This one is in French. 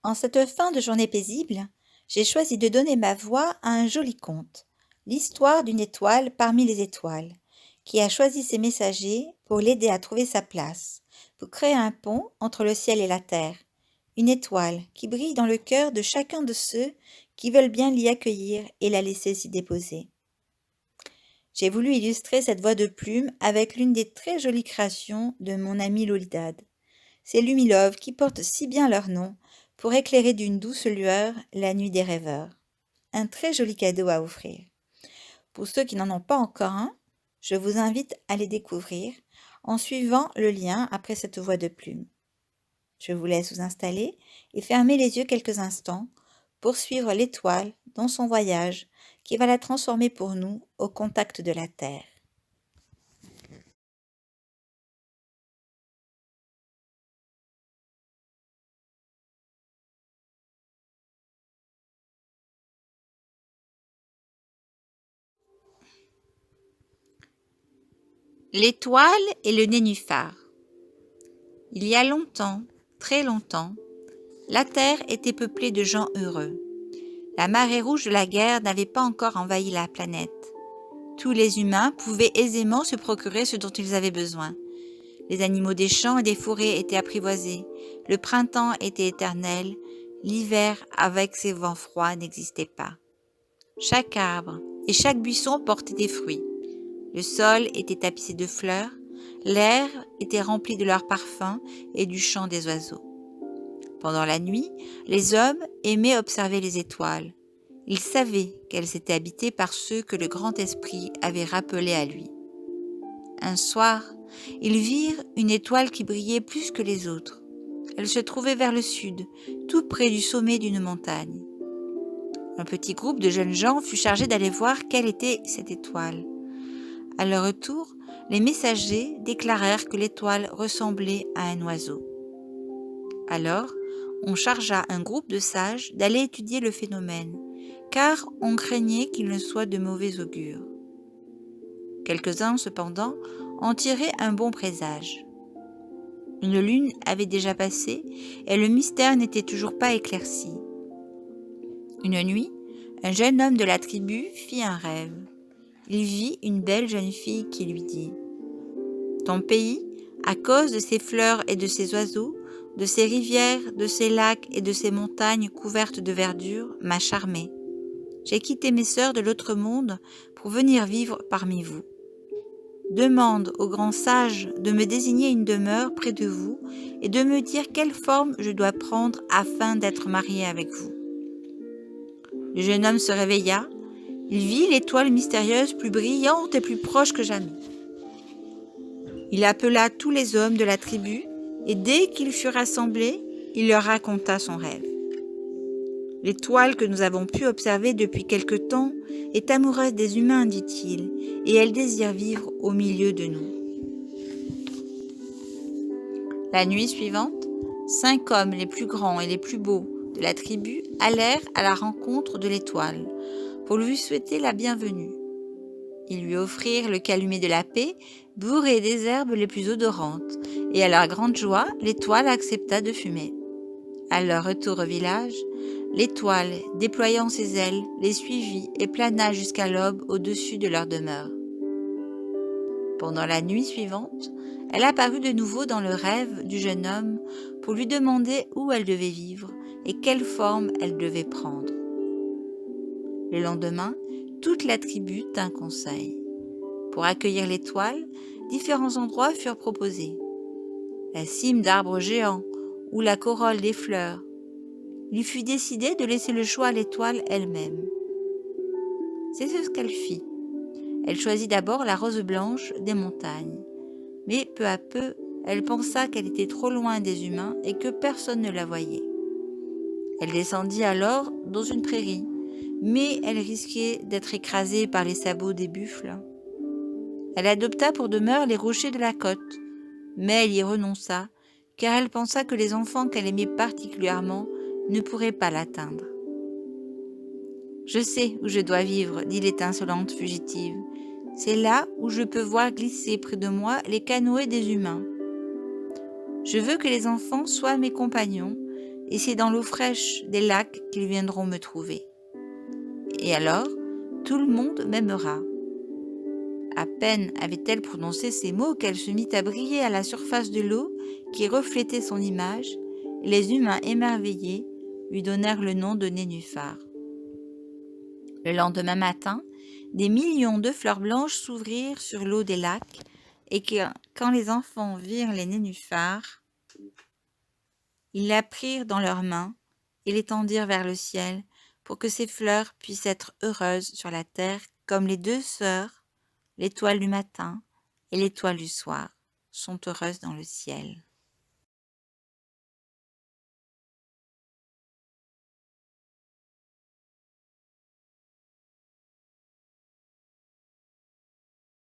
En cette fin de journée paisible, j'ai choisi de donner ma voix à un joli conte, l'histoire d'une étoile parmi les étoiles, qui a choisi ses messagers pour l'aider à trouver sa place, pour créer un pont entre le ciel et la terre, une étoile qui brille dans le cœur de chacun de ceux qui veulent bien l'y accueillir et la laisser s'y déposer. J'ai voulu illustrer cette voix de plume avec l'une des très jolies créations de mon ami Lolidad. C'est Lumilove qui porte si bien leur nom pour éclairer d'une douce lueur la nuit des rêveurs. Un très joli cadeau à offrir. Pour ceux qui n'en ont pas encore un, je vous invite à les découvrir en suivant le lien après cette voix de plume. Je vous laisse vous installer et fermer les yeux quelques instants pour suivre l'étoile dans son voyage qui va la transformer pour nous au contact de la Terre. L'étoile et le nénuphar. Il y a longtemps, très longtemps, la Terre était peuplée de gens heureux. La marée rouge de la guerre n'avait pas encore envahi la planète. Tous les humains pouvaient aisément se procurer ce dont ils avaient besoin. Les animaux des champs et des forêts étaient apprivoisés. Le printemps était éternel. L'hiver, avec ses vents froids, n'existait pas. Chaque arbre et chaque buisson portait des fruits. Le sol était tapissé de fleurs. L'air était rempli de leur parfum et du chant des oiseaux. Pendant la nuit, les hommes aimaient observer les étoiles. Ils savaient qu'elles étaient habitées par ceux que le grand esprit avait rappelés à lui. Un soir, ils virent une étoile qui brillait plus que les autres. Elle se trouvait vers le sud, tout près du sommet d'une montagne. Un petit groupe de jeunes gens fut chargé d'aller voir quelle était cette étoile. À leur retour, les messagers déclarèrent que l'étoile ressemblait à un oiseau. Alors, on chargea un groupe de sages d'aller étudier le phénomène, car on craignait qu'il ne soit de mauvais augure. Quelques-uns, cependant, en tiraient un bon présage. Une lune avait déjà passé et le mystère n'était toujours pas éclairci. Une nuit, un jeune homme de la tribu fit un rêve. Il vit une belle jeune fille qui lui dit « Ton pays, à cause de ses fleurs et de ses oiseaux, de ses rivières, de ses lacs et de ses montagnes couvertes de verdure, m'a charmé. J'ai quitté mes sœurs de l'autre monde pour venir vivre parmi vous. Demande au grand sage de me désigner une demeure près de vous et de me dire quelle forme je dois prendre afin d'être marié avec vous. » Le jeune homme se réveilla. Il vit l'étoile mystérieuse plus brillante et plus proche que jamais. Il appela tous les hommes de la tribu et dès qu'ils furent rassemblés, il leur raconta son rêve. « L'étoile que nous avons pu observer depuis quelque temps est amoureuse des humains, dit-il, et elle désire vivre au milieu de nous. » La nuit suivante, 5 hommes les plus grands et les plus beaux de la tribu allèrent à la rencontre de l'étoile pour lui souhaiter la bienvenue. Ils lui offrirent le calumet de la paix, bourré des herbes les plus odorantes, et à leur grande joie, l'étoile accepta de fumer. À leur retour au village, l'étoile, déployant ses ailes, les suivit et plana jusqu'à l'aube au-dessus de leur demeure. Pendant la nuit suivante, elle apparut de nouveau dans le rêve du jeune homme pour lui demander où elle devait vivre et quelle forme elle devait prendre. Le lendemain, toute la tribu tint conseil. Pour accueillir l'étoile, différents endroits furent proposés. La cime d'arbres géants ou la corolle des fleurs. Il fut décidé de laisser le choix à l'étoile elle-même. C'est ce qu'elle fit. Elle choisit d'abord la rose blanche des montagnes. Mais peu à peu, elle pensa qu'elle était trop loin des humains et que personne ne la voyait. Elle descendit alors dans une prairie, mais elle risquait d'être écrasée par les sabots des buffles. Elle adopta pour demeure les rochers de la côte, mais elle y renonça, car elle pensa que les enfants qu'elle aimait particulièrement ne pourraient pas l'atteindre. « Je sais où je dois vivre, dit l'étincelante fugitive. C'est là où je peux voir glisser près de moi les canoës des humains. Je veux que les enfants soient mes compagnons, et c'est dans l'eau fraîche des lacs qu'ils viendront me trouver. Et alors, tout le monde m'aimera. » À peine avait-elle prononcé ces mots qu'elle se mit à briller à la surface de l'eau qui reflétait son image, et les humains émerveillés lui donnèrent le nom de Nénuphar. Le lendemain matin, des millions de fleurs blanches s'ouvrirent sur l'eau des lacs, et quand les enfants virent les nénuphars, ils la prirent dans leurs mains et l'étendirent vers le ciel pour que ces fleurs puissent être heureuses sur la terre comme les deux sœurs, l'étoile du matin et l'étoile du soir, sont heureuses dans le ciel.